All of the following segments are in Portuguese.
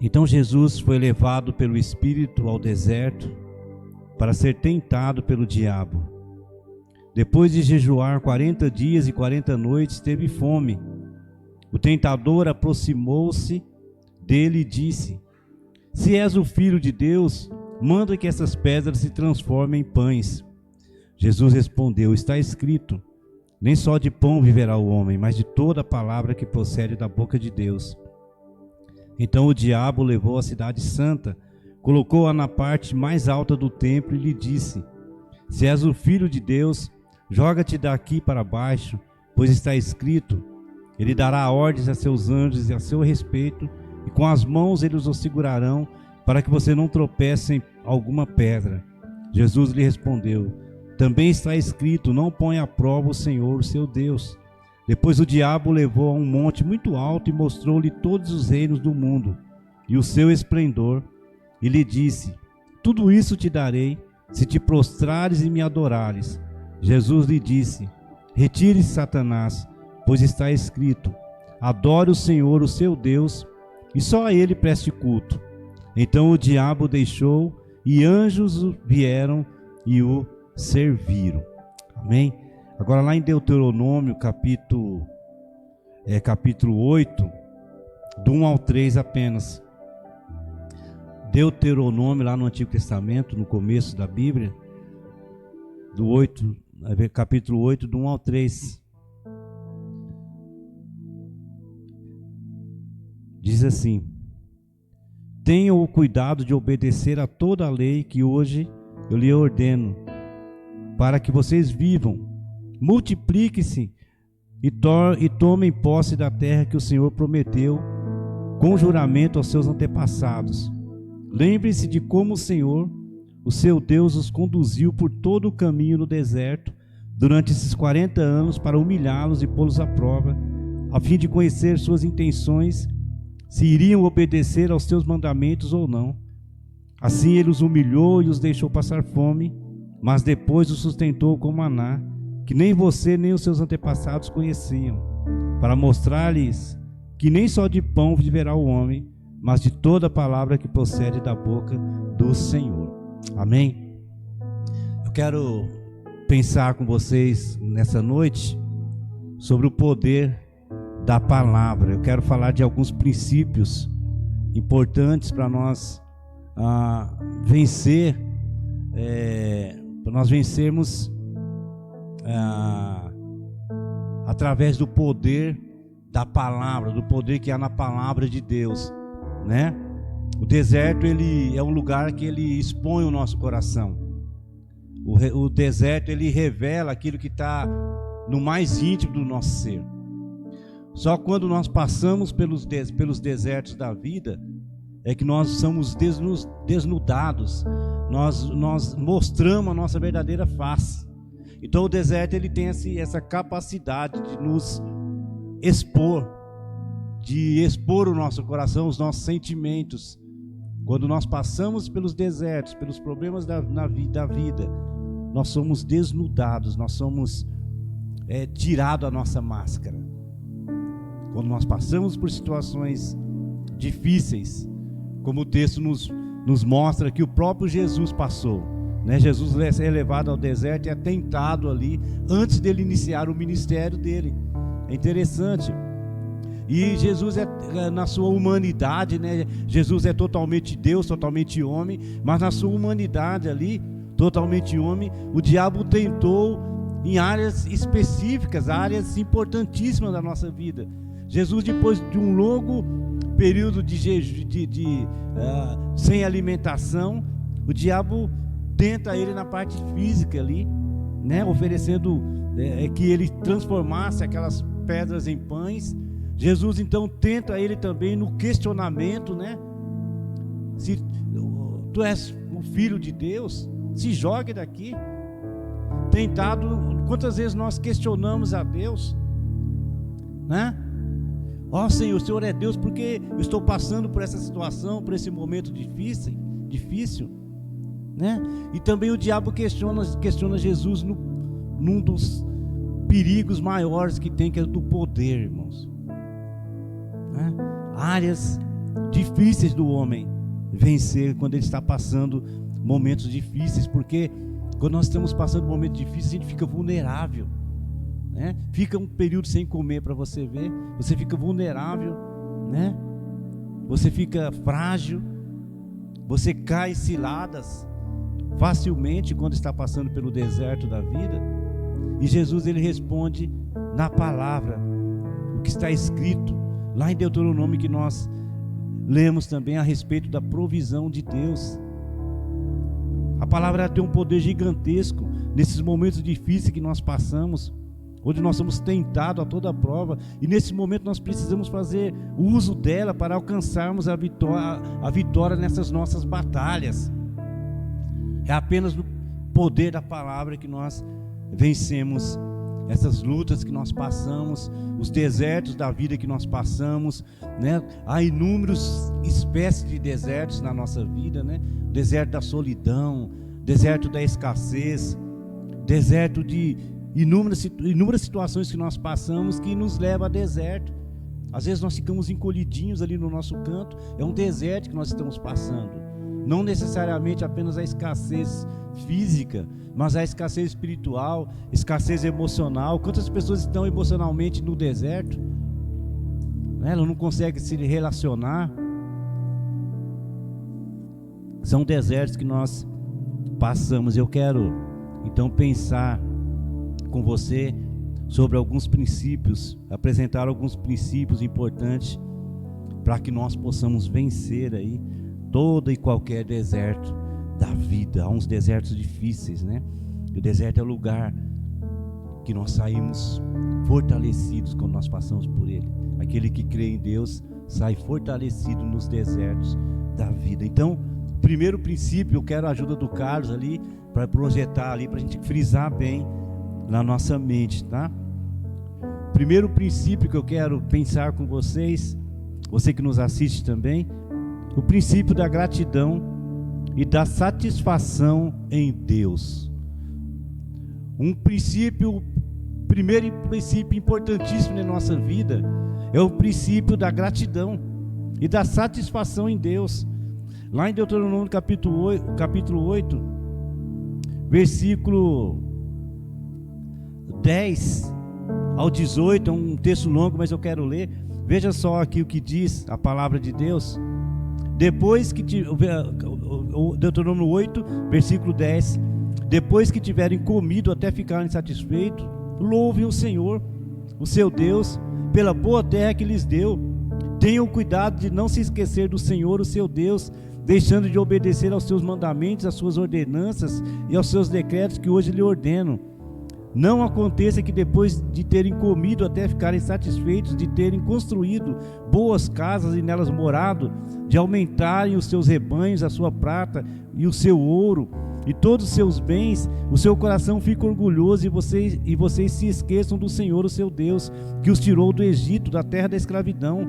Então Jesus foi levado pelo Espírito ao deserto para ser tentado pelo diabo. Depois de jejuar 40 dias e 40 noites, teve fome. O tentador aproximou-se dele e disse: Se és o Filho de Deus, manda que essas pedras se transformem em pães. Jesus respondeu: Está escrito, nem só de pão viverá o homem, mas de toda palavra que procede da boca de Deus. Então o diabo levou a cidade santa, colocou-a na parte mais alta do templo e lhe disse: Se és o Filho de Deus, joga-te daqui para baixo, pois está escrito, ele dará ordens a seus anjos e a seu respeito, e com as mãos eles o segurarão, para que você não tropece em alguma pedra. Jesus lhe respondeu: Também está escrito, não ponha à prova o Senhor, o seu Deus. Depois o diabo o levou a um monte muito alto e mostrou-lhe todos os reinos do mundo e o seu esplendor, e lhe disse: Tudo isso te darei, se te prostrares e me adorares. Jesus lhe disse: Retire-se, Satanás, pois está escrito, adore o Senhor, o seu Deus, e só a ele preste culto. Então o diabo o deixou, e anjos vieram e o serviram. Amém? Agora lá em Deuteronômio, capítulo 8, do 1 ao 3 apenas. Deuteronômio, lá no Antigo Testamento, no começo da Bíblia, capítulo 8, do 1 ao 3. Diz assim: Tenham o cuidado de obedecer a toda a lei que hoje eu lhe ordeno, para que vocês vivam. Multipliquem-se e tomem posse da terra que o Senhor prometeu com juramento aos seus antepassados. Lembrem-se de como o Senhor, o seu Deus, os conduziu por todo o caminho no deserto durante esses 40 anos para humilhá-los e pô-los à prova, a fim de conhecer suas intenções, se iriam obedecer aos seus mandamentos ou não. Assim ele os humilhou e os deixou passar fome, mas depois os sustentou com maná, que nem você nem os seus antepassados conheciam, para mostrar-lhes que nem só de pão viverá o homem, mas de toda palavra que procede da boca do Senhor. Amém? Eu quero pensar com vocês nessa noite sobre o poder da palavra. Eu quero falar de alguns princípios importantes para nós para nós vencermos através do poder da palavra, do poder que há na palavra de Deus, né? O deserto, ele é um lugar que ele expõe o nosso coração. O deserto, ele revela aquilo que está no mais íntimo do nosso ser. Só quando nós passamos pelos desertos da vida é que nós somos desnudados, nós mostramos a nossa verdadeira face. Então o deserto, ele tem essa capacidade de nos expor, o nosso coração, os nossos sentimentos. Quando nós passamos pelos desertos, pelos problemas da vida, nós somos desnudados, nós somos tirados a nossa máscara. Quando nós passamos por situações difíceis, como o texto nos mostra que o próprio Jesus passou, né? Jesus é levado ao deserto e é tentado ali antes dele iniciar o ministério dele. É interessante. E Jesus na sua humanidade, né? Jesus é totalmente Deus, totalmente homem, mas na sua humanidade ali, totalmente homem, o diabo tentou em áreas específicas, áreas importantíssimas da nossa vida. Jesus, depois de um longo período sem alimentação, o diabo tenta ele na parte física ali, né? Oferecendo que ele transformasse aquelas pedras em pães. Jesus então tenta ele também no questionamento, né? Se tu és o Filho de Deus, se jogue daqui. Tentado, quantas vezes nós questionamos a Deus, né? Ó Senhor, o Senhor é Deus, porque eu estou passando por essa situação, por esse momento difícil, né? E também o diabo questiona Jesus num dos perigos maiores que tem, que é do poder, irmãos, né? Áreas difíceis do homem vencer quando ele está passando momentos difíceis, porque quando nós estamos passando momentos difíceis, a gente fica vulnerável, né? Fica um período sem comer para você ver, você fica vulnerável, né? Você fica frágil, você cai em ciladas facilmente quando está passando pelo deserto da vida. E Jesus, ele responde na palavra, o que está escrito lá em Deuteronômio, que nós lemos também a respeito da provisão de Deus. A palavra tem um poder gigantesco nesses momentos difíceis que nós passamos, onde nós somos tentados a toda prova, e nesse momento nós precisamos fazer uso dela para alcançarmos a vitória nessas nossas batalhas. É apenas no poder da palavra que nós vencemos essas lutas que nós passamos, os desertos da vida que nós passamos, né? Há inúmeras espécies de desertos na nossa vida, né? Deserto da solidão, deserto da escassez, deserto de inúmeras situações que nós passamos que nos levam a deserto. Às vezes nós ficamos encolhidinhos ali no nosso canto, é um deserto que nós estamos passando. Não necessariamente apenas a escassez física, mas a escassez espiritual, escassez emocional. Quantas pessoas estão emocionalmente no deserto, né? Elas não conseguem se relacionar. São desertos que nós passamos. Eu quero então pensar com você sobre alguns princípios, apresentar alguns princípios importantes para que nós possamos vencer aí todo e qualquer deserto da vida. Há uns desertos difíceis, né? O deserto é o lugar que nós saímos fortalecidos quando nós passamos por ele. Aquele que crê em Deus sai fortalecido nos desertos da vida. Então, o primeiro princípio, eu quero a ajuda do Carlos ali, para projetar ali, para a gente frisar bem na nossa mente, tá? Primeiro princípio que eu quero pensar com vocês, você que nos assiste também, o princípio da gratidão e da satisfação em Deus. Primeiro princípio importantíssimo na nossa vida é o princípio da gratidão e da satisfação em Deus. Lá em Deuteronômio capítulo 8, versículo 10 ao 18, é um texto longo, mas eu quero ler. Veja só aqui o que diz a palavra de Deus. Depois que Deuteronômio 8, versículo 10: depois que tiverem comido até ficarem satisfeitos, louvem o Senhor, o seu Deus, pela boa terra que lhes deu. Tenham cuidado de não se esquecer do Senhor, o seu Deus, deixando de obedecer aos seus mandamentos, às suas ordenanças e aos seus decretos que hoje lhe ordeno. Não aconteça que depois de terem comido até ficarem satisfeitos, de terem construído boas casas e nelas morado, de aumentarem os seus rebanhos, a sua prata e o seu ouro e todos os seus bens, o seu coração fica orgulhoso e vocês se esqueçam do Senhor, o seu Deus, que os tirou do Egito, da terra da escravidão.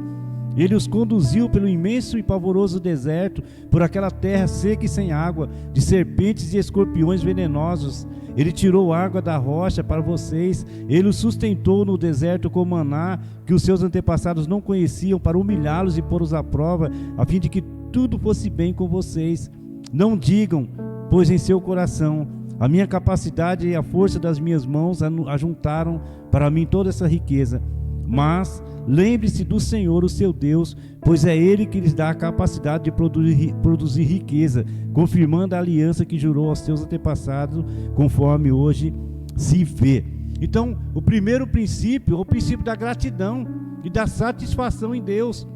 Ele os conduziu pelo imenso e pavoroso deserto, por aquela terra seca e sem água, de serpentes e escorpiões venenosos. Ele tirou água da rocha para vocês. Ele os sustentou no deserto com maná, que os seus antepassados não conheciam, para humilhá-los e pô-los à prova, a fim de que tudo fosse bem com vocês. Não digam, pois em seu coração, a minha capacidade e a força das minhas mãos ajuntaram para mim toda essa riqueza. Mas lembre-se do Senhor, o seu Deus, pois é Ele que lhes dá a capacidade de produzir riqueza, confirmando a aliança que jurou aos seus antepassados, conforme hoje se vê. Então, o primeiro princípio é o princípio da gratidão e da satisfação em Deus.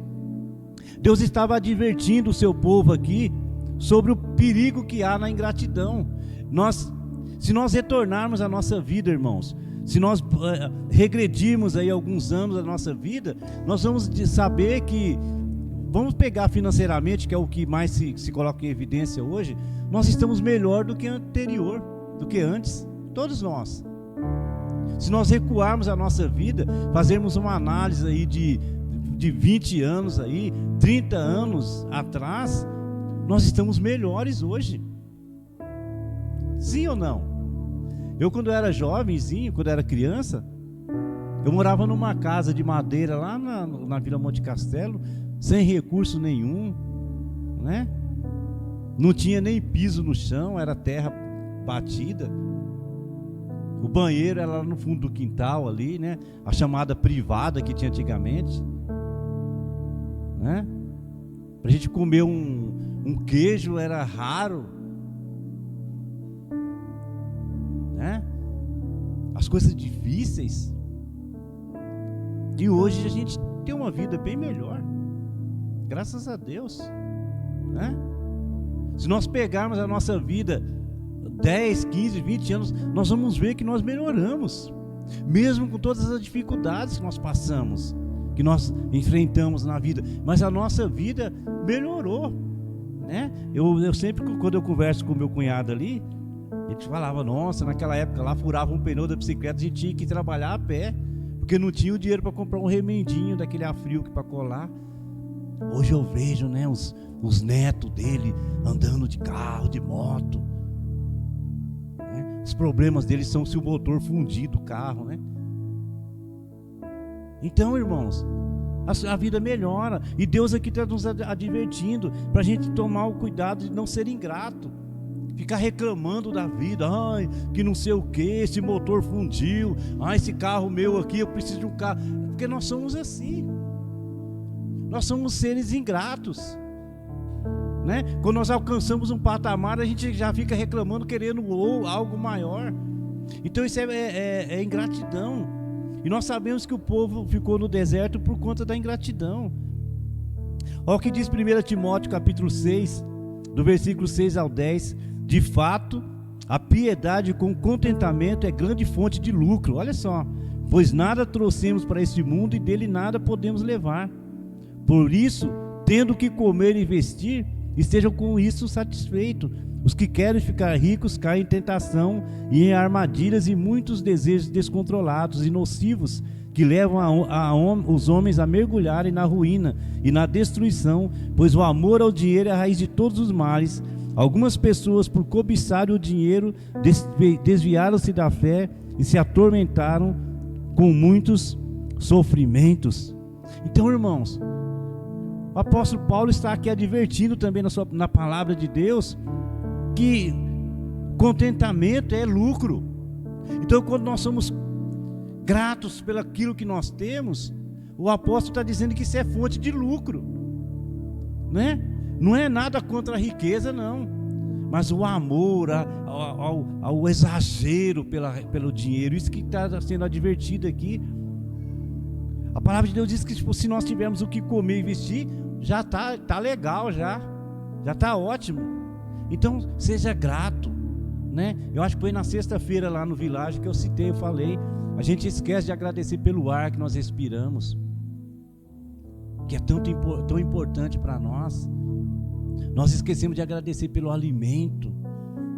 Deus estava advertindo o seu povo aqui sobre o perigo que há na ingratidão. Se nós retornarmos à nossa vida, irmãos, se nós regredirmos aí alguns anos da nossa vida, nós vamos saber que, vamos pegar financeiramente, que é o que mais se coloca em evidência hoje, nós estamos melhor do que anterior, do que antes, todos nós. Se nós recuarmos a nossa vida, fazermos uma análise aí de 20 anos aí, 30 anos atrás, nós estamos melhores hoje. Sim ou não? Eu, quando era jovenzinho, quando era criança, eu morava numa casa de madeira lá na Vila Monte Castelo, sem recurso nenhum, né? Não tinha nem piso no chão, era terra batida. O banheiro era lá no fundo do quintal ali, né? A chamada privada que tinha antigamente, né? Pra gente comer um queijo era raro, né? As coisas difíceis. E hoje a gente tem uma vida bem melhor, graças a Deus, né? Se nós pegarmos a nossa vida 10, 15, 20 anos, nós vamos ver que nós melhoramos, mesmo com todas as dificuldades que nós passamos, que nós enfrentamos na vida, mas a nossa vida melhorou, né? Eu sempre, quando eu converso com o meu cunhado ali, ele falava, nossa, naquela época lá furava um pneu da bicicleta, a gente tinha que trabalhar a pé, porque não tinha o dinheiro para comprar um remendinho daquele afrio para colar. Hoje eu vejo, né, os netos dele andando de carro, de moto, né? Os problemas deles são se o motor fundir do carro, né? Então, irmãos, a vida melhora, e Deus aqui está nos advertindo para a gente tomar o cuidado de não ser ingrato, ficar reclamando da vida, ai, que não sei o que, esse motor fundiu, ai, esse carro meu aqui, eu preciso de um carro, porque nós somos assim, nós somos seres ingratos, né? Quando nós alcançamos um patamar, a gente já fica reclamando, querendo algo maior. Então isso é ingratidão. E nós sabemos que o povo ficou no deserto por conta da ingratidão. Olha o que diz 1 Timóteo capítulo 6, do versículo 6 ao 10. De fato, a piedade com contentamento é grande fonte de lucro. Olha só, pois nada trouxemos para este mundo e dele nada podemos levar. Por isso, tendo que comer e vestir, estejam com isso satisfeitos. Os que querem ficar ricos caem em tentação e em armadilhas e muitos desejos descontrolados e nocivos que levam os homens a mergulharem na ruína e na destruição, pois o amor ao dinheiro é a raiz de todos os males. Algumas pessoas, por cobiçarem o dinheiro, desviaram-se da fé e se atormentaram com muitos sofrimentos. Então, irmãos, o apóstolo Paulo está aqui advertindo também na palavra de Deus que contentamento é lucro. Então, quando nós somos gratos pelo aquilo que nós temos, o apóstolo está dizendo que isso é fonte de lucro, né? Não é nada contra a riqueza, não, mas o amor ao exagero pelo dinheiro, isso que está sendo advertido aqui. A palavra de Deus diz que se nós tivermos o que comer e vestir, já tá legal, já está ótimo. Então seja grato, né? Eu acho que foi na sexta-feira lá no Village que eu citei, eu falei, a gente esquece de agradecer pelo ar que nós respiramos, que é tão importante para nós. Nós esquecemos de agradecer pelo alimento,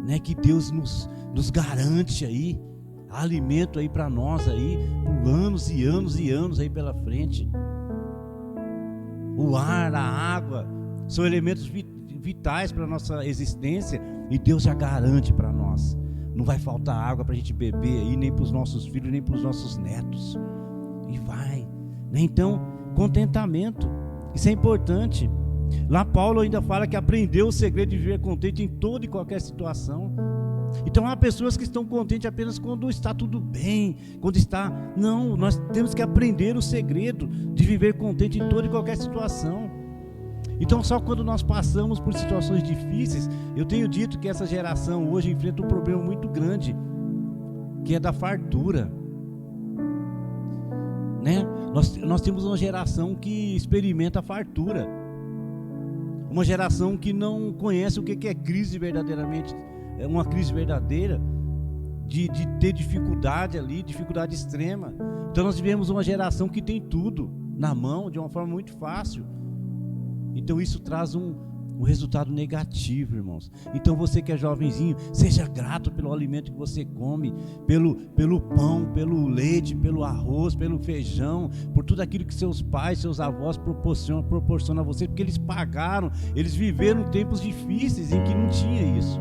né, que Deus nos garante aí, alimento aí para nós aí, por anos e anos e anos aí pela frente. O ar, a água, são elementos vitais para a nossa existência, e Deus já garante para nós. Não vai faltar água para a gente beber aí, nem para os nossos filhos, nem para os nossos netos. E vai, né? Então, contentamento, isso é importante. Lá Paulo ainda fala que aprendeu o segredo de viver contente em toda e qualquer situação. Então há pessoas que estão contentes apenas quando está tudo bem, quando está... Não, nós temos que aprender o segredo de viver contente em toda e qualquer situação. Então só quando nós passamos por situações difíceis, eu tenho dito que essa geração hoje enfrenta um problema muito grande, que é da fartura, né? Nós temos uma geração que experimenta a fartura, uma geração que não conhece o que é crise verdadeiramente, é uma crise verdadeira, de ter dificuldade ali, dificuldade extrema. Então nós vivemos uma geração que tem tudo na mão de uma forma muito fácil. Então isso traz um resultado negativo, irmãos. Então você que é jovenzinho, seja grato pelo alimento que você come, pelo pão, pelo leite, pelo arroz, pelo feijão, por tudo aquilo que seus pais, seus avós proporcionam a você, porque eles pagaram, eles viveram tempos difíceis em que não tinha isso,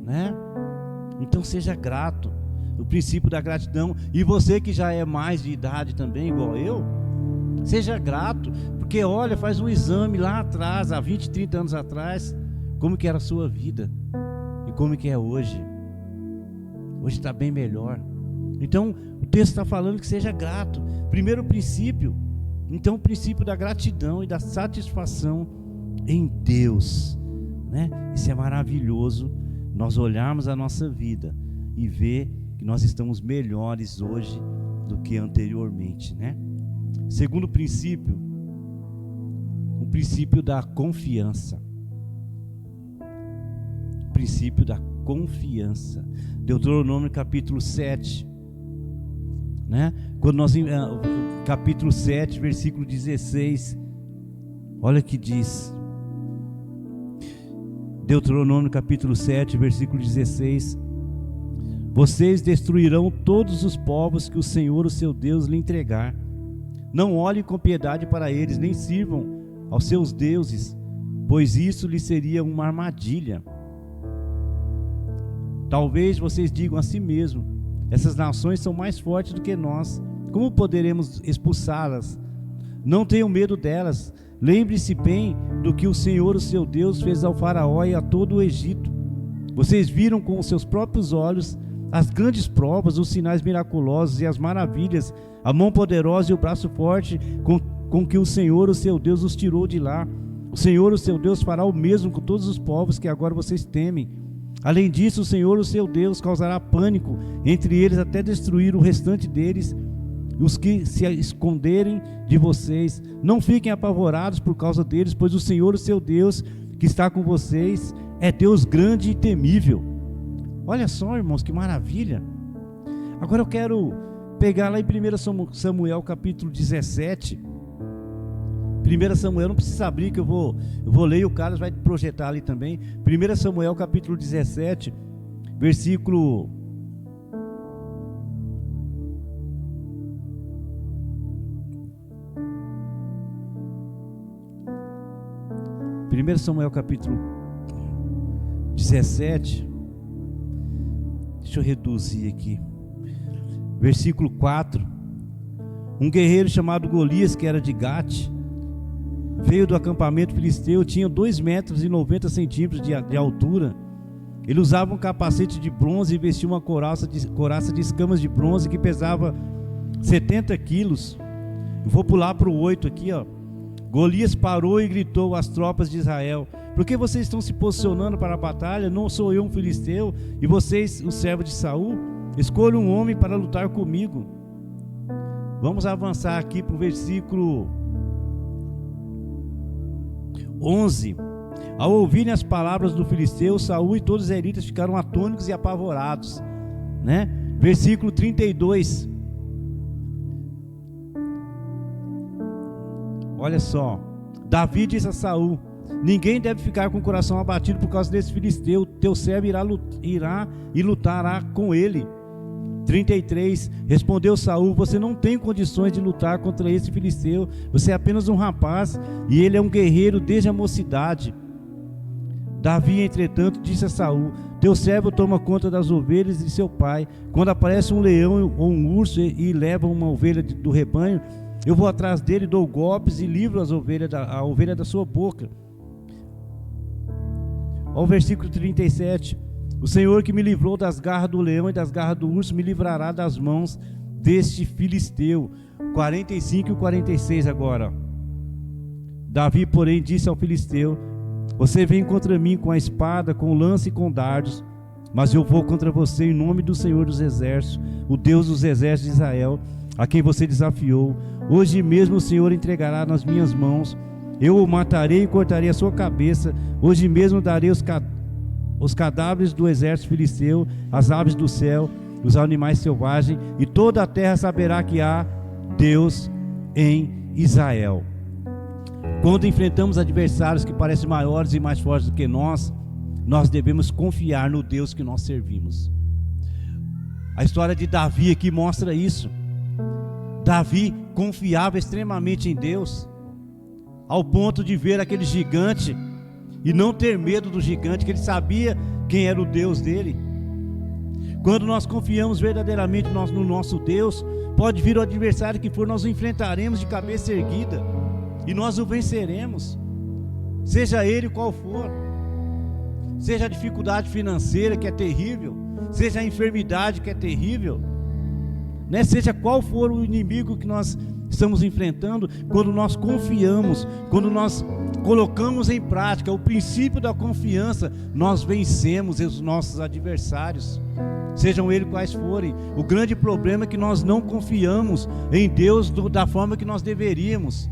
né? Então seja grato, o princípio da gratidão. E você que já é mais de idade também, igual eu, Seja grato, porque olha, faz um exame lá atrás, há 20, 30 anos atrás, como que era a sua vida e como que é hoje. Hoje está bem melhor. Então o texto está falando que seja grato. Primeiro princípio, então o princípio da gratidão e da satisfação em Deus, né? Isso é maravilhoso, nós olharmos a nossa vida e ver que nós estamos melhores hoje do que anteriormente, né? Segundo princípio, o princípio da confiança. O princípio da confiança. Deuteronômio capítulo 7, né? Quando nós, capítulo 7, versículo 16, olha o que diz. Deuteronômio capítulo 7, versículo 16: vocês destruirão todos os povos que o Senhor, o seu Deus, lhe entregar. Não olhem com piedade para eles, nem sirvam aos seus deuses, pois isso lhe seria uma armadilha. Talvez vocês digam a si mesmo: essas nações são mais fortes do que nós, como poderemos expulsá-las? Não tenham medo delas. Lembre-se bem do que o Senhor, o seu Deus, fez ao faraó e a todo o Egito. Vocês viram com os seus próprios olhos as grandes provas, os sinais miraculosos e as maravilhas, a mão poderosa e o braço forte com que o Senhor, o seu Deus, os tirou de lá. O Senhor, o seu Deus, fará o mesmo com todos os povos que agora vocês temem. Além disso, o Senhor, o seu Deus, causará pânico entre eles até destruir o restante deles. Os que se esconderem de vocês, não fiquem apavorados por causa deles, pois o Senhor, o seu Deus, que está com vocês, é Deus grande e temível. Olha só, irmãos, que maravilha. Agora eu quero pegar lá em 1 Samuel capítulo 17. 1 Samuel, não precisa abrir que eu vou ler e o Carlos vai projetar ali também. 1 Samuel capítulo 17, versículo 1 Samuel capítulo 17, deixa eu reduzir aqui, versículo 4. Um guerreiro chamado Golias, que era de Gate, veio do acampamento filisteu, tinha 2 metros e 90 centímetros de altura. Ele usava um capacete de bronze e vestia uma couraça de escamas de bronze que pesava 70 quilos. Eu vou pular para o 8 aqui, ó. Golias parou e gritou às tropas de Israel: por que vocês estão se posicionando para a batalha? Não sou eu um filisteu e vocês os servos de Saul? Escolha um homem para lutar comigo. Vamos avançar aqui para o versículo 11. Ao ouvirem as palavras do filisteu, Saul e todos os israelitas ficaram atônitos e apavorados, né? Versículo 32. Olha só, Davi disse a Saul: ninguém deve ficar com o coração abatido por causa desse filisteu. Teu servo irá e lutará com ele. 33. Respondeu Saul: você não tem condições de lutar contra esse filisteu. Você é apenas um rapaz e ele é um guerreiro desde a mocidade. Davi, entretanto, disse a Saul: teu servo toma conta das ovelhas de seu pai. Quando aparece um leão ou um urso e leva uma ovelha do rebanho, eu vou atrás dele, dou golpes e livro a ovelha da sua boca. Olha o versículo 37. O Senhor que me livrou das garras do leão e das garras do urso me livrará das mãos deste filisteu. 45 e 46 agora. Davi, porém, disse ao filisteu: você vem contra mim com a espada, com lança e com dardos, mas eu vou contra você em nome do Senhor dos exércitos, o Deus dos exércitos de Israel, a quem você desafiou. Hoje mesmo o Senhor entregará nas minhas mãos. Eu o matarei e cortarei a sua cabeça. Hoje mesmo darei os cadáveres do exército filisteu, as aves do céu, os animais selvagens, e toda a terra saberá que há Deus em Israel. Quando enfrentamos adversários que parecem maiores e mais fortes do que nós devemos confiar no Deus que nós servimos. A história de Davi aqui mostra isso. Davi confiava extremamente em Deus, ao ponto de ver aquele gigante e não ter medo do gigante, que ele sabia quem era o Deus dele. Quando nós confiamos verdadeiramente no nosso Deus, pode vir o adversário que for, nós o enfrentaremos de cabeça erguida e nós o venceremos, seja ele qual for. Seja a dificuldade financeira, que é terrível, seja a enfermidade, que é terrível, né? Seja qual for o inimigo que nós estamos enfrentando, quando nós confiamos, quando nós colocamos em prática o princípio da confiança, nós vencemos os nossos adversários, sejam eles quais forem. O grande problema é que nós não confiamos em Deus da forma que nós deveríamos.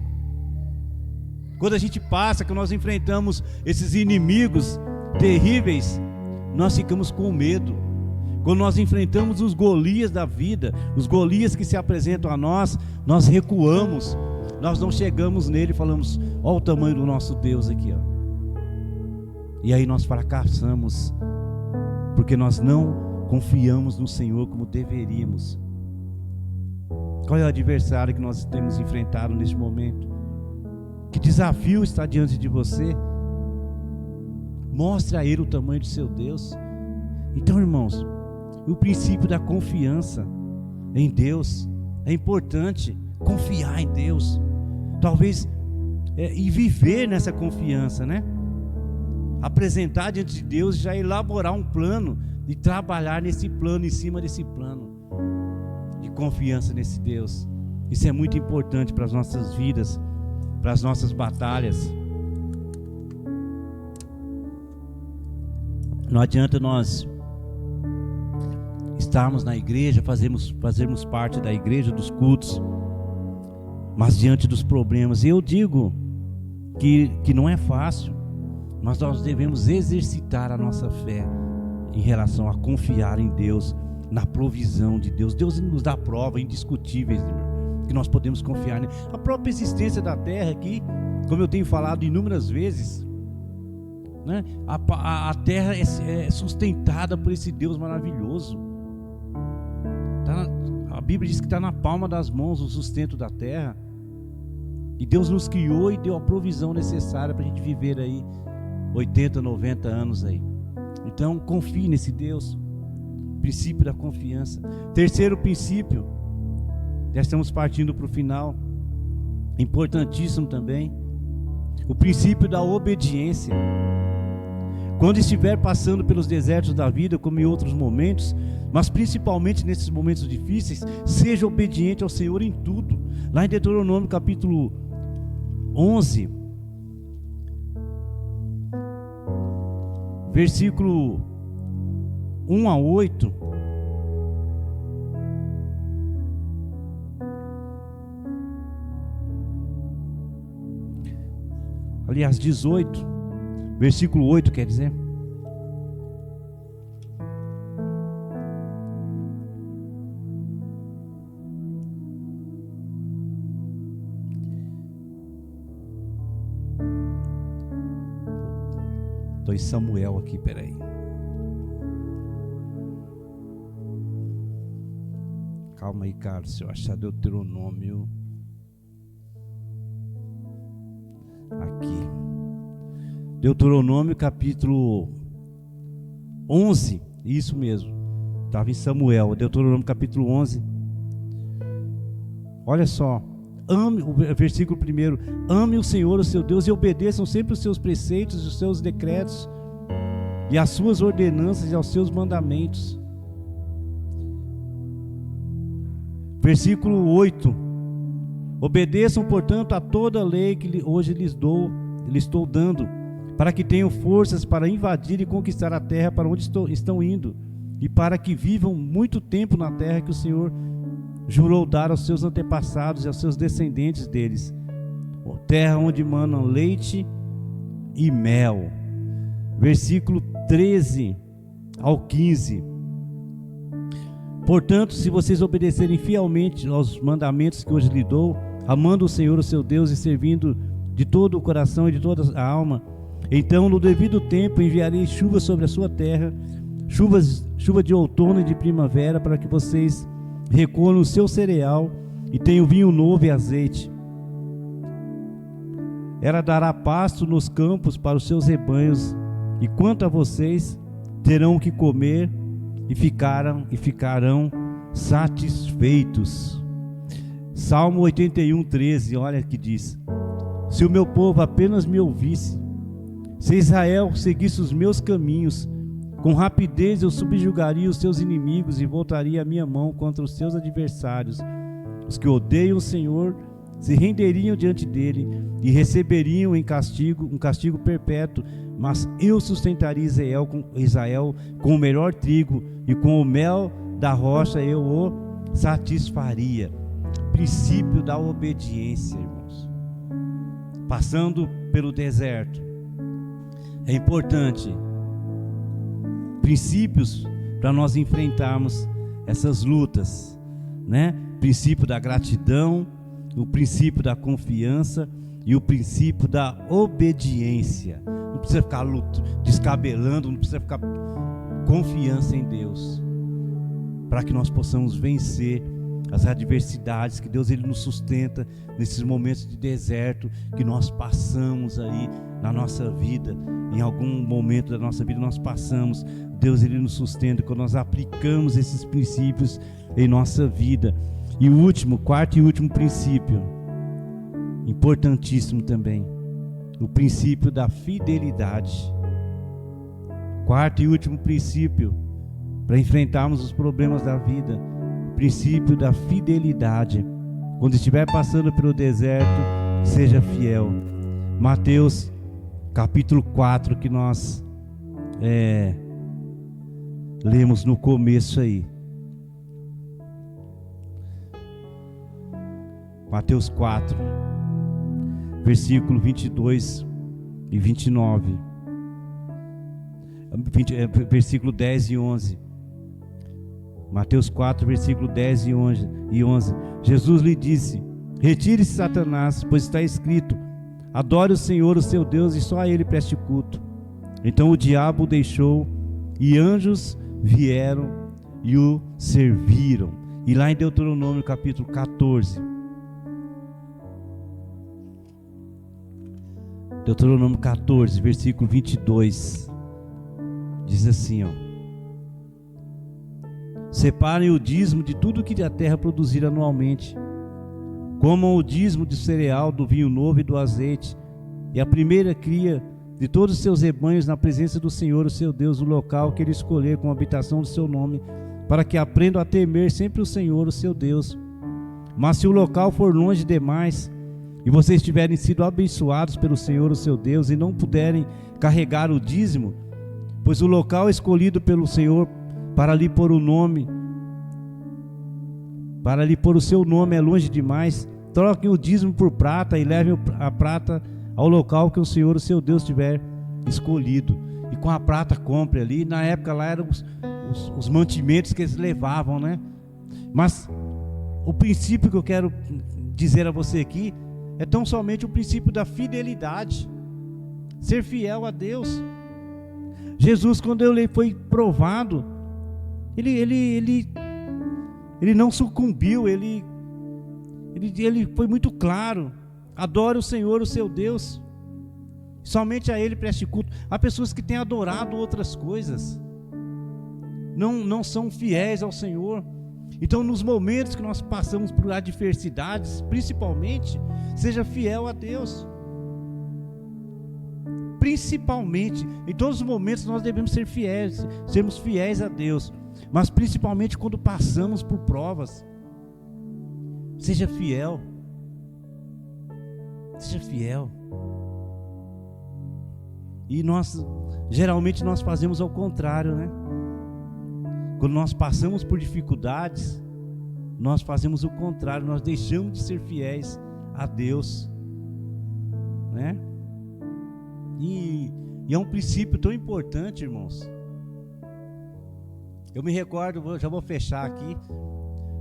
Quando a gente passa, que nós enfrentamos esses inimigos terríveis, nós ficamos com medo. Quando nós enfrentamos os Golias da vida, os Golias que se apresentam a nós, nós recuamos, nós não chegamos nele e falamos: olha o tamanho do nosso Deus aqui, ó. E aí nós fracassamos, porque nós não confiamos no Senhor como deveríamos. Qual é o adversário que nós temos enfrentado neste momento? Que desafio está diante de você? Mostre a ele o tamanho do seu Deus. Então, irmãos, o princípio da confiança em Deus é importante. Confiar em Deus, talvez e viver nessa confiança, né? Apresentar diante de Deus e já elaborar um plano e trabalhar nesse plano, em cima desse plano de confiança nesse Deus. Isso é muito importante para as nossas vidas, para as nossas batalhas. Não adianta nós estarmos na igreja, fazermos parte da igreja, dos cultos, mas diante dos problemas, eu digo que não é fácil, mas nós devemos exercitar a nossa fé em relação a confiar em Deus, na provisão de Deus. Deus nos dá prova indiscutíveis, que nós podemos confiar nele. A própria existência da terra aqui, como eu tenho falado inúmeras vezes, né? A terra é sustentada por esse Deus maravilhoso. A Bíblia diz que está na palma das mãos o sustento da terra. E Deus nos criou e deu a provisão necessária para a gente viver aí 80, 90 anos aí. Então confie nesse Deus. Princípio da confiança. Terceiro princípio, já estamos partindo para o final, importantíssimo também, o princípio da obediência. Quando estiver passando pelos desertos da vida, como em outros momentos, mas principalmente nesses momentos difíceis, seja obediente ao Senhor em tudo. Lá em Deuteronômio capítulo 11, versículo 1 a 8, aliás 18, versículo 8 quer dizer: estou em Samuel aqui, peraí. Calma aí, Carlos, se eu achar Deuteronômio aqui. Deuteronômio capítulo 11, isso mesmo, estava em Samuel. Deuteronômio capítulo 11, olha só, o versículo 1: ame o Senhor, o seu Deus, e obedeçam sempre os seus preceitos, os seus decretos, e as suas ordenanças e aos seus mandamentos. Versículo 8: obedeçam, portanto, a toda a lei que hoje lhes estou dando, para que tenham forças para invadir e conquistar a terra para onde estão indo, e para que vivam muito tempo na terra que o Senhor jurou dar aos seus antepassados e aos seus descendentes deles, terra onde manam leite e mel. Versículo 13 ao 15: portanto, se vocês obedecerem fielmente aos mandamentos que hoje lhe dou, amando o Senhor, o seu Deus, e servindo de todo o coração e de toda a alma, então no devido tempo enviarei chuva sobre a sua terra, chuva de outono e de primavera, para que vocês recolham o seu cereal e tenham vinho novo e azeite. Ela dará pasto nos campos para os seus rebanhos, e quanto a vocês, terão o que comer e ficarão satisfeitos. Salmo 81:13, olha que diz: se o meu povo apenas me ouvisse, se Israel seguisse os meus caminhos, com rapidez eu subjugaria os seus inimigos e voltaria a minha mão contra os seus adversários. Os que odeiam o Senhor se renderiam diante dele e receberiam um castigo perpétuo, mas eu sustentaria Israel com o melhor trigo e com o mel da rocha eu o satisfaria. Princípio da obediência, irmãos. Passando pelo deserto, é importante princípios para nós enfrentarmos essas lutas, né? Princípio da gratidão, o princípio da confiança e o princípio da obediência. Não precisa ficar descabelando, não precisa ficar confiança em Deus, para que nós possamos vencer as adversidades, que Deus ele nos sustenta nesses momentos de deserto que nós passamos aí na nossa vida. Em algum momento da nossa vida nós passamos, Deus ele nos sustenta quando nós aplicamos esses princípios em nossa vida. E o quarto e último princípio, importantíssimo também, o princípio da fidelidade. Quarto e último princípio para enfrentarmos os problemas da vida, o princípio da fidelidade. Quando estiver passando pelo deserto, seja fiel. Mateus capítulo 4, que nós lemos no começo aí. Mateus 4, versículo 22 e 29. Versículo 10 e 11. Mateus 4, versículo 10 e 11. Jesus lhe disse: retire-se, Satanás, pois está escrito: adore o Senhor, o seu Deus, e só a ele preste culto. Então o diabo o deixou, e anjos vieram e o serviram. E lá em Deuteronômio capítulo 14, Deuteronômio 14, versículo 22, diz assim, ó: separem o dízimo de tudo que a terra produzir anualmente, comam o dízimo de cereal, do vinho novo e do azeite, e a primeira cria de todos os seus rebanhos na presença do Senhor, o seu Deus, no local que ele escolher como habitação do seu nome, para que aprendam a temer sempre o Senhor, o seu Deus. Mas se o local for longe demais, e vocês tiverem sido abençoados pelo Senhor, o seu Deus, e não puderem carregar o dízimo, pois o local escolhido pelo Senhor para lhe pôr o seu nome é longe demais, troquem o dízimo por prata e levem a prata ao local que o Senhor, o seu Deus, tiver escolhido. E com a prata compre ali. Na época lá eram os mantimentos que eles levavam, né? Mas o princípio que eu quero dizer a você aqui é tão somente o princípio da fidelidade. Ser fiel a Deus. Jesus, quando ele foi provado, ele não sucumbiu, ele foi muito claro: adore o Senhor, o seu Deus, somente a ele preste culto. Há pessoas que têm adorado outras coisas, não são fiéis ao Senhor. Então, nos momentos que nós passamos por adversidades, principalmente, seja fiel a Deus. Principalmente, em todos os momentos nós devemos ser fiéis, sermos fiéis a Deus, mas principalmente quando passamos por provas. Seja fiel. Seja fiel. E geralmente nós fazemos ao contrário, né? Quando nós passamos por dificuldades, nós fazemos o contrário, nós deixamos de ser fiéis a Deus, né? E é um princípio tão importante, irmãos. Eu me recordo, já vou fechar aqui,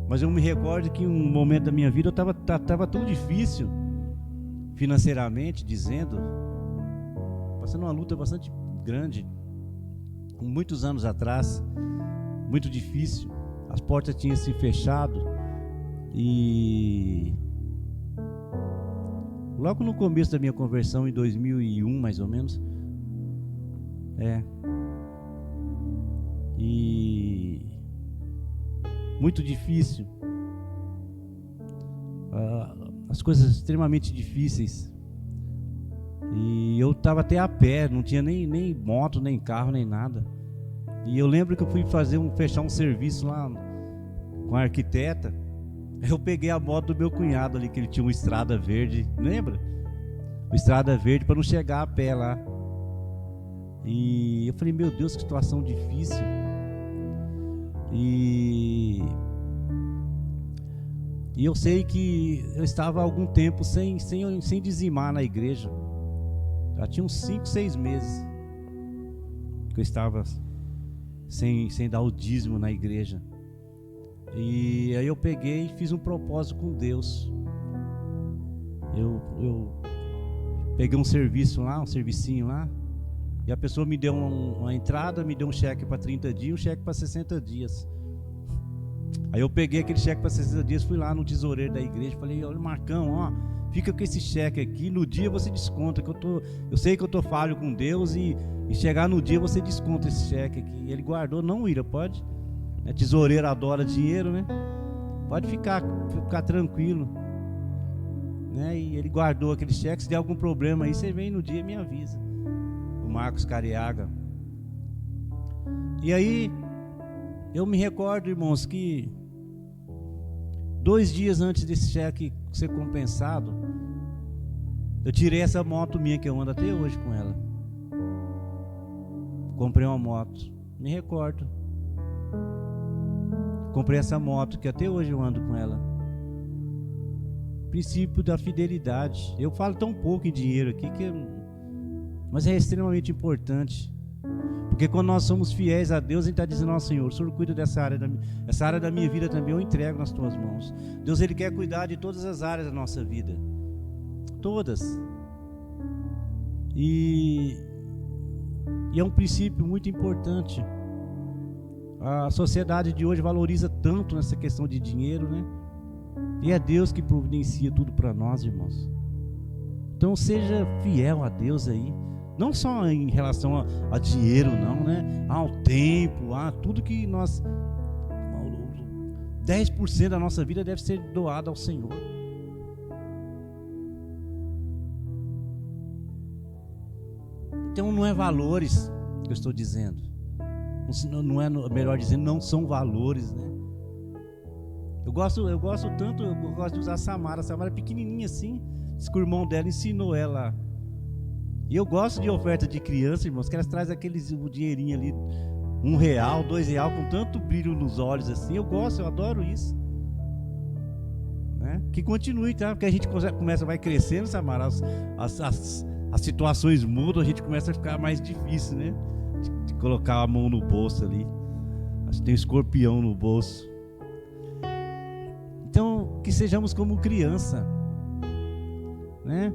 mas eu me recordo que em um momento da minha vida eu estava tão difícil, financeiramente dizendo, passando uma luta bastante grande, muitos anos atrás, muito difícil, as portas tinham se fechado, e logo no começo da minha conversão, em 2001 mais ou menos, e muito difícil, as coisas extremamente difíceis, e eu estava até a pé, não tinha nem moto, nem carro, nem nada. E eu lembro que eu fui fechar um serviço lá com a arquiteta. Eu peguei a moto do meu cunhado ali, que ele tinha uma estrada verde, lembra? Uma estrada verde para não chegar a pé lá. E eu falei, meu Deus, que situação difícil. E eu sei que eu estava há algum tempo sem dizimar na igreja. Já tinha uns 5, 6 meses que eu estava sem dar o dízimo na igreja. E aí eu peguei e fiz um propósito com Deus. Eu peguei um servicinho lá, e a pessoa me deu uma entrada, me deu um cheque para 30 dias, um cheque para 60 dias. Aí eu peguei aquele cheque para 60 dias, fui lá no tesoureiro da igreja, falei, olha, Marcão, ó, fica com esse cheque aqui, no dia você desconta, que eu sei que eu tô falho com Deus, e chegar no dia você desconta esse cheque aqui. E ele guardou. Não, Ira, pode, tesoureiro adora dinheiro, né? Pode ficar tranquilo, né? E ele guardou aquele cheque. Se der algum problema aí, você vem no dia e me avisa. O Marcos Cariaga. E aí eu me recordo, irmãos, que 2 dias antes desse cheque ser compensado, eu tirei essa moto minha, que eu ando até hoje com ela. Comprei uma moto, me recordo. Comprei essa moto, que até hoje eu ando com ela. Princípio da fidelidade. Eu falo tão pouco em dinheiro aqui, mas é extremamente importante. Porque quando nós somos fiéis a Deus, Ele está dizendo, ó Senhor, o Senhor cuida dessa área da minha vida também, eu entrego nas Tuas mãos. Deus, Ele quer cuidar de todas as áreas da nossa vida. Todas. E é um princípio muito importante. A sociedade de hoje valoriza tanto nessa questão de dinheiro, né? E é Deus que providencia tudo para nós, irmãos. Então seja fiel a Deus aí. Não só em relação a dinheiro, não, né? Ao tempo, a tudo que nós... 10% da nossa vida deve ser doada ao Senhor. Então não é valores que eu estou dizendo. Não é, melhor dizendo, não são valores, né? Eu gosto de usar a Samara. A Samara é pequenininha assim. Diz que o irmão dela ensinou ela. E eu gosto de oferta de criança, irmãos, que elas trazem o dinheirinho ali, R$1, R$2, com tanto brilho nos olhos assim. Eu adoro isso, né? Que continue, tá? Porque a gente vai crescendo, Samara, as situações mudam, a gente começa a ficar mais difícil, né? De colocar a mão no bolso ali. Acho que tem um escorpião no bolso. Então, que sejamos como criança, né?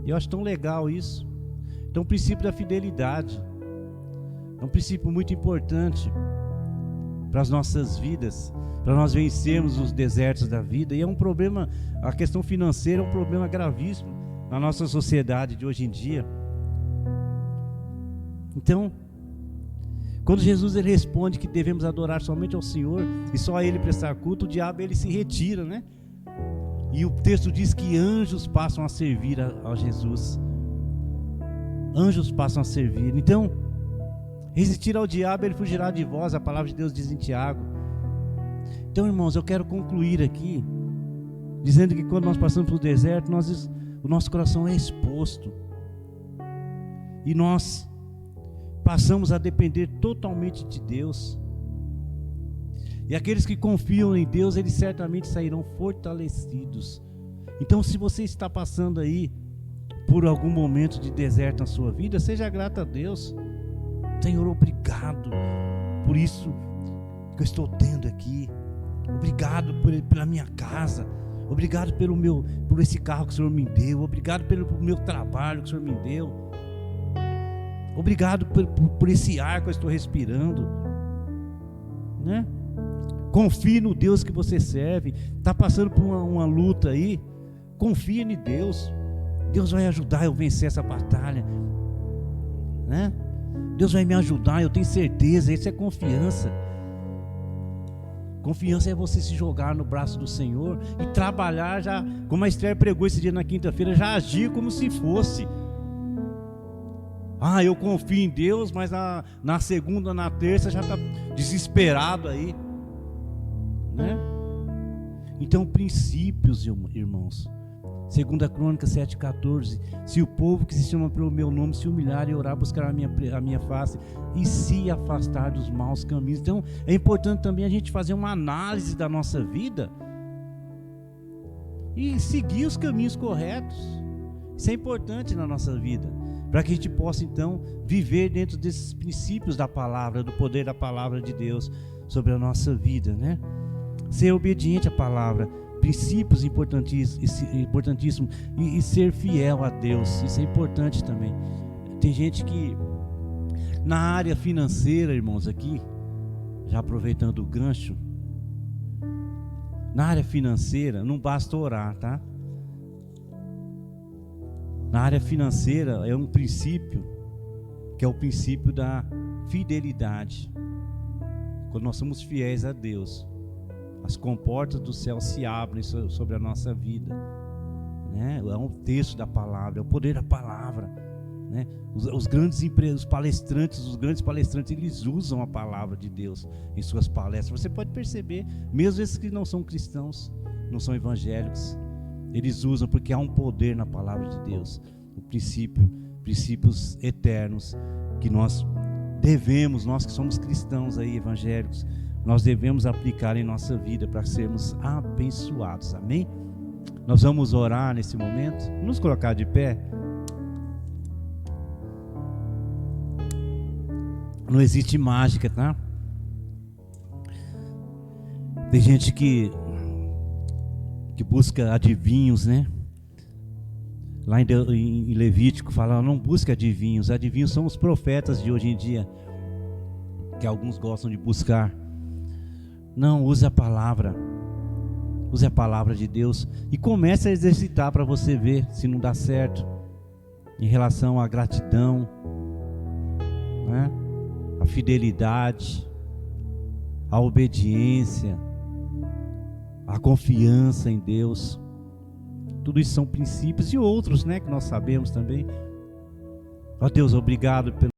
Eu acho tão legal isso. Então, o princípio da fidelidade é um princípio muito importante para as nossas vidas, para nós vencermos os desertos da vida. E é um problema, a questão financeira é um problema gravíssimo na nossa sociedade de hoje em dia. Então, quando Jesus ele responde que devemos adorar somente ao Senhor e só a Ele prestar culto, o diabo ele se retira, né? E o texto diz que anjos passam a servir a Jesus. Anjos passam a servir. Então, resistir ao diabo, ele fugirá de vós. A palavra de Deus diz em Tiago. Então, irmãos, eu quero concluir aqui dizendo que quando nós passamos pelo deserto, o nosso coração é exposto. E nós passamos a depender totalmente de Deus. E aqueles que confiam em Deus, eles certamente sairão fortalecidos. Então, se você está passando aí por algum momento de deserto na sua vida, seja grato a Deus. Senhor, obrigado por isso que eu estou tendo aqui. Obrigado pela minha casa. Obrigado por esse carro que o Senhor me deu. Obrigado pelo meu trabalho que o Senhor me deu. Obrigado por esse ar que eu estou respirando, né? Confie no Deus que você serve. Está passando por uma luta aí, confia em Deus. Deus vai ajudar eu a vencer essa batalha, né? Deus vai me ajudar, eu tenho certeza. Isso é confiança. Confiança é você se jogar no braço do Senhor e trabalhar já, como a Esther pregou esse dia na quinta-feira, já agir como se fosse. Eu confio em Deus, mas na segunda, na terça já está desesperado aí, né? Então, princípios, irmãos. 2 Crônicas 7,14. Se o povo que se chama pelo meu nome se humilhar e orar, buscar a minha face e se afastar dos maus caminhos. Então é importante também a gente fazer uma análise da nossa vida e seguir os caminhos corretos. Isso é importante na nossa vida, para que a gente possa então viver dentro desses princípios da palavra, do poder da palavra de Deus sobre a nossa vida, né? Ser obediente à palavra, princípios importantíssimos, e ser fiel a Deus. Isso é importante também. Tem gente que na área financeira, irmãos, aqui, já aproveitando o gancho, na área financeira não basta orar, tá? Na área financeira é um princípio, que é o princípio da fidelidade. Quando nós somos fiéis a Deus, as comportas do céu se abrem sobre a nossa vida, né? É um texto da palavra, é o poder da palavra, né? Os grandes palestrantes, eles usam a palavra de Deus em suas palestras. Você pode perceber, mesmo esses que não são cristãos, não são evangélicos, eles usam porque há um poder na palavra de Deus, princípios eternos que nós que somos cristãos aí, evangélicos, nós devemos aplicar em nossa vida para sermos abençoados, amém? Nós vamos orar nesse momento, vamos nos colocar de pé. Não existe mágica, tá? Tem gente que busca adivinhos, né? Lá em Levítico fala, não busca adivinhos. Adivinhos são os profetas de hoje em dia, que alguns gostam de buscar. Não, use a palavra de Deus e comece a exercitar para você ver se não dá certo em relação à gratidão, né? A fidelidade, a obediência, a confiança em Deus. Tudo isso são princípios e outros, né, que nós sabemos também. Ó Deus, obrigado pelo